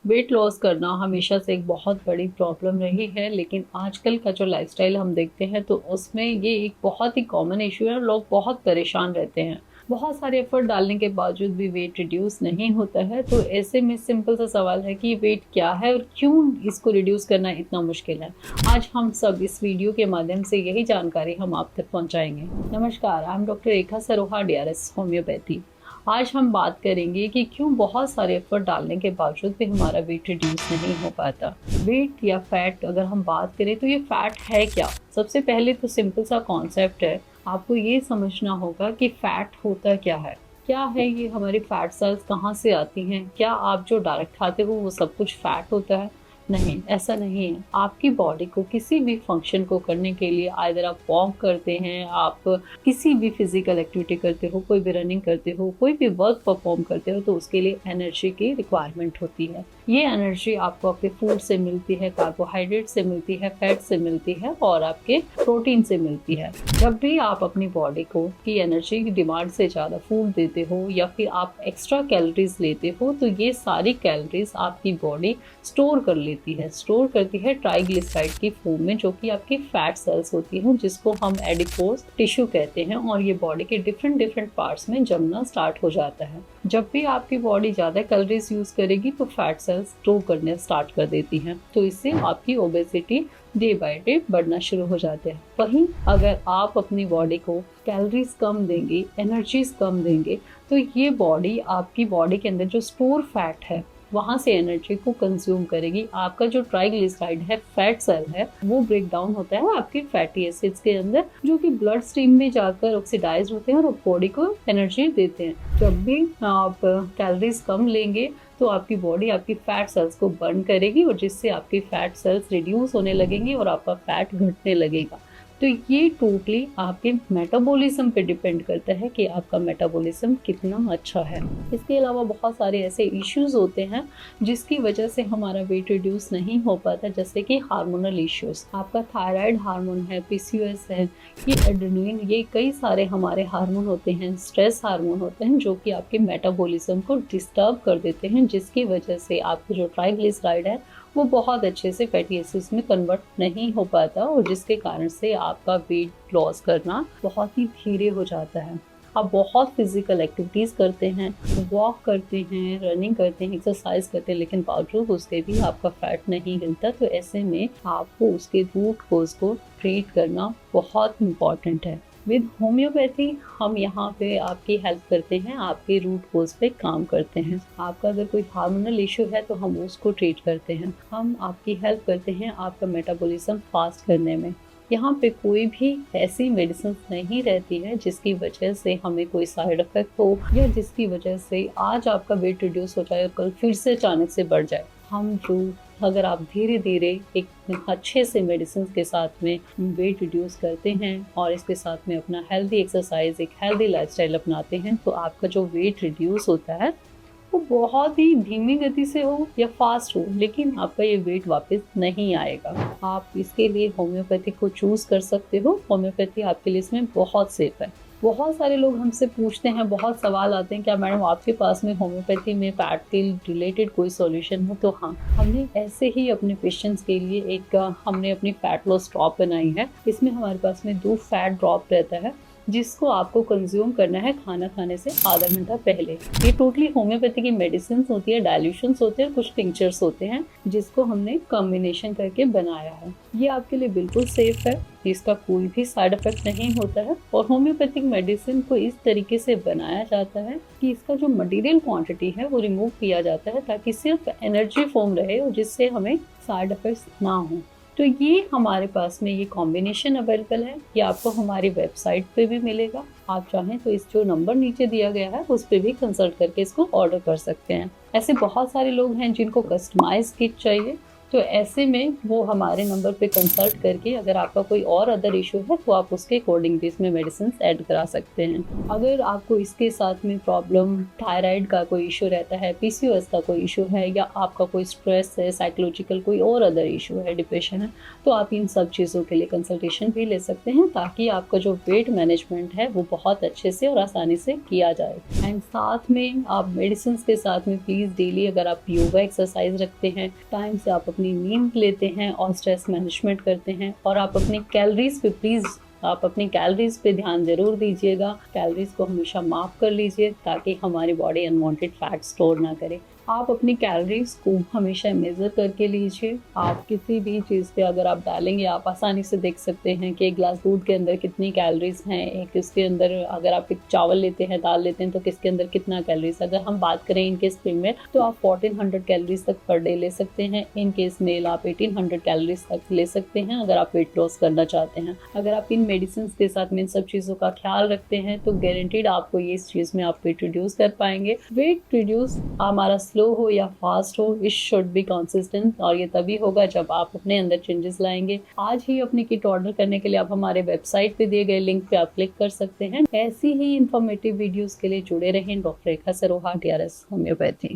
Weight loss करना हमेशा से एक बहुत बड़ी प्रॉब्लम रही है, लेकिन आजकल का जो लाइफस्टाइल हम देखते हैं तो उसमें ये एक बहुत ही कॉमन इशू है और लोग बहुत परेशान रहते हैं। बहुत सारे एफर्ट डालने के बावजूद भी वेट रिड्यूस नहीं होता है, तो ऐसे में सिंपल सा सवाल है कि वेट क्या है और क्यों इसको रिड्यूस करना इतना मुश्किल है। आज हम सब इस वीडियो के माध्यम से यही जानकारी हम आप तक पहुंचाएंगे। नमस्कार, I am doctor Rekha Saroha, DRS homeopathy. आज हम बात करेंगे कि क्यों बहुत सारे एफर्ट डालने के बावजूद भी हमारा वेट रिड्यूस नहीं हो पाता। वेट या फैट अगर हम बात करें तो ये फैट है क्या? सबसे पहले तो सिंपल सा कॉन्सेप्ट है, आपको ये समझना होगा कि फैट होता क्या है ये हमारी फैट सेल्स कहाँ से आती हैं? क्या आप जो डायरेक्ट खाते हो वो सब कुछ फैट होता है? नहीं, ऐसा नहीं है। आपकी बॉडी को किसी भी फंक्शन को करने के लिए आइदर आप वॉक करते हैं, आप किसी भी फिजिकल एक्टिविटी करते हो, कोई भी रनिंग करते हो, कोई भी वर्क परफॉर्म करते हो, तो उसके लिए एनर्जी की रिक्वायरमेंट होती है। ये एनर्जी आपको आपके फूड से मिलती है, कार्बोहाइड्रेट से मिलती है, फैट से मिलती है और आपके प्रोटीन से मिलती है। जब भी आप अपनी बॉडी को की एनर्जी की डिमांड से ज़्यादा फूड देते हो या फिर आप एक्स्ट्रा कैलोरीज लेते हो, तो ये सारी कैलोरीज आपकी बॉडी स्टोर कर स्टोर करती है ट्राइग्लिसराइड की फॉर्म में, जो कि आपकी फैट सेल्स होती हैं, जिसको हम एडिपोज टिश्यू कहते हैं, और ये बॉडी के डिफरेंट पार्ट्स में जमना स्टार्ट हो जाता है। जब भी आपकी बॉडी ज़्यादा कैलोरीज यूज करेगी तो फैट सेल्स स्टोर करने स्टार्ट कर देती हैं, तो इससे आपकी ओबेसिटी डे बाय डे बढ़ना शुरू हो जाते हैं। वहीं अगर आप अपनी बॉडी को कैलोरीज कम देंगे, एनर्जीज कम देंगे, तो ये बॉडी आपकी बॉडी के अंदर जो स्टोर फैट है वहाँ से एनर्जी को कंज्यूम करेगी। आपका जो ट्राइग्लिसराइड है, फैट सेल है, वो ब्रेक डाउन होता है आपके फैटी एसिड्स के अंदर, जो कि ब्लड स्ट्रीम में जाकर ऑक्सीडाइज होते हैं और बॉडी को एनर्जी देते हैं। जब भी आप कैलोरीज कम लेंगे तो आपकी बॉडी आपकी फैट सेल्स को बर्न करेगी और जिससे आपकी फैट सेल्स रिड्यूस होने लगेंगी और आपका फैट घटने लगेगा। तो ये टोटली आपके मेटाबॉलिज्म पे डिपेंड करता है कि आपका मेटाबॉलिज्म कितना अच्छा है। इसके अलावा बहुत सारे ऐसे इश्यूज होते हैं जिसकी वजह से हमारा वेट रिड्यूस नहीं हो पाता, जैसे कि हार्मोनल इश्यूज। आपका थायराइड हार्मोन है, पीसीओएस है, ये एड्रेनलिन, ये कई सारे हमारे हार्मोन होते हैं, स्ट्रेस हार्मोन होते हैं, जो कि आपके मेटाबॉलिज्म को डिस्टर्ब कर देते हैं, जिसकी वजह से आपका जो ट्राइग्लिसराइड है वो बहुत अच्छे से फैटी एसिड्स में कन्वर्ट नहीं हो पाता और जिसके कारण से आपका वेट लॉस करना बहुत ही धीरे हो जाता है। आप बहुत फिजिकल एक्टिविटीज़ करते हैं, वॉक करते हैं, रनिंग करते हैं, एक्सरसाइज करते हैं, लेकिन बावजूद उसके भी आपका फैट नहीं गिरता, तो ऐसे में आपको उसके रूट कोज को ट्रीट करना बहुत इम्पॉर्टेंट है। विद होम्योपैथी हम यहाँ पे आपकी हेल्प करते हैं, आपके रूट कोज पे काम करते हैं। आपका अगर कोई हार्मोनल इशू है तो हम उसको ट्रीट करते हैं। हम आपकी हेल्प करते हैं आपका मेटाबॉलिज्म फास्ट करने में। यहाँ पे कोई भी ऐसी मेडिसिन नहीं रहती है जिसकी वजह से हमें कोई साइड इफेक्ट हो या जिसकी वजह से आज आपका वेट रिड्यूस हो जाए और कल फिर से अचानक से बढ़ जाए। हम जो अगर आप धीरे धीरे एक अच्छे से मेडिसिन के साथ में वेट रिड्यूस करते हैं और इसके साथ में अपना हेल्दी एक्सरसाइज, एक हेल्दी लाइफस्टाइल अपनाते हैं, तो आपका जो वेट रिड्यूस होता है वो बहुत ही धीमी गति से हो या फास्ट हो, लेकिन आपका ये वेट वापस नहीं आएगा। आप इसके लिए होम्योपैथी को चूज कर सकते हो। होम्योपैथी आपके लिए इसमें बहुत सेफ है। बहुत सारे लोग हमसे पूछते हैं, बहुत सवाल आते हैं, क्या मैडम आपके पास में होम्योपैथी में फैट के रिलेटेड कोई सॉल्यूशन है? तो हाँ, हमने ऐसे ही अपने पेशेंट्स के लिए हमने अपनी फैट लॉस ड्रॉप बनाई है। इसमें हमारे पास में 2 फैट ड्रॉप रहता है, जिसको आपको कंज्यूम करना है खाना खाने से आधा घंटा पहले। ये टोटली होम्योपैथी की मेडिसिन होती है, डाइल्यूशंस होते हैं, कुछ टिंक्चर्स होते हैं, जिसको हमने कॉम्बिनेशन करके बनाया है। ये आपके लिए बिल्कुल सेफ है, इसका कोई भी साइड इफेक्ट नहीं होता है और होम्योपैथिक मेडिसिन को इस तरीके से बनाया जाता है कि इसका जो मटेरियल क्वांटिटी है वो रिमूव किया जाता है, ताकि सिर्फ एनर्जी फॉर्म रहे और जिससे हमें साइड इफेक्ट्स ना हो। तो ये हमारे पास में ये कॉम्बिनेशन अवेलेबल है। ये आपको हमारी वेबसाइट पे भी मिलेगा। आप चाहें तो इस जो नंबर नीचे दिया गया है उस पे भी कंसल्ट करके इसको ऑर्डर कर सकते हैं। ऐसे बहुत सारे लोग हैं जिनको कस्टमाइज किट चाहिए, तो ऐसे में वो हमारे नंबर पे कंसल्ट करके अगर आपका कोई और अदर इशू है तो आप उसके अकॉर्डिंग भी इसमें मेडिसिन ऐड करा सकते हैं। अगर आपको इसके साथ में प्रॉब्लम थायराइड का कोई इशू रहता है, पीसीओएस का कोई इशू है, या आपका कोई स्ट्रेस है, साइकोलॉजिकल कोई और अदर इशू है, डिप्रेशन है, तो आप इन सब चीज़ों के लिए कंसल्टेशन भी ले सकते हैं, ताकि आपका जो वेट मैनेजमेंट है वो बहुत अच्छे से और आसानी से किया जाए। एंड साथ में आप मेडिसिन के साथ में प्लीज़ डेली अगर आप योगा एक्सरसाइज रखते हैं, टाइम से आप अपनी नींद लेते हैं और स्ट्रेस मैनेजमेंट करते हैं, और आप अपनी कैलोरीज पे प्लीज़ आप अपनी कैलोरीज पे ध्यान ज़रूर दीजिएगा। कैलोरीज को हमेशा माफ़ कर लीजिए ताकि हमारी बॉडी अनवांटेड फैट स्टोर ना करे। आप अपनी कैलोरीज को हमेशा मेज़र करके लीजिए। आप किसी भी चीज़ पे अगर आप डालेंगे, आप आसानी से देख सकते हैं कि एक गिलास दूध के अंदर कितनी कैलोरीज हैं, एक इसके अंदर अगर आप एक चावल लेते हैं, दाल लेते हैं, तो किसके अंदर कितना कैलोरीज। अगर हम बात करें इनके स्प्रिंग में, तो आप 1400 कैलोरीज तक पर डे ले सकते हैं। इन केस मेल आप 1800 कैलोरीज तक ले सकते हैं अगर आप वेट लॉस करना चाहते हैं। अगर आप इन मेडिसिन के साथ में इन सब चीज़ों का ख्याल रखते हैं तो गारंटीड आपको ये इस चीज़ में आप वेट रिड्यूस कर पाएंगे। वेट रिड्यूस हमारा स्लो हो या फास्ट हो, इट शुड बी कंसिस्टेंट, और ये तभी होगा जब आप अपने अंदर चेंजेस लाएंगे। आज ही अपनी किट ऑर्डर करने के लिए आप हमारे वेबसाइट पे दिए गए लिंक पे आप क्लिक कर सकते हैं। ऐसी ही इंफॉर्मेटिव वीडियोस के लिए जुड़े रहें। डॉक्टर रेखा सरोहा, DRS होम्योपैथी।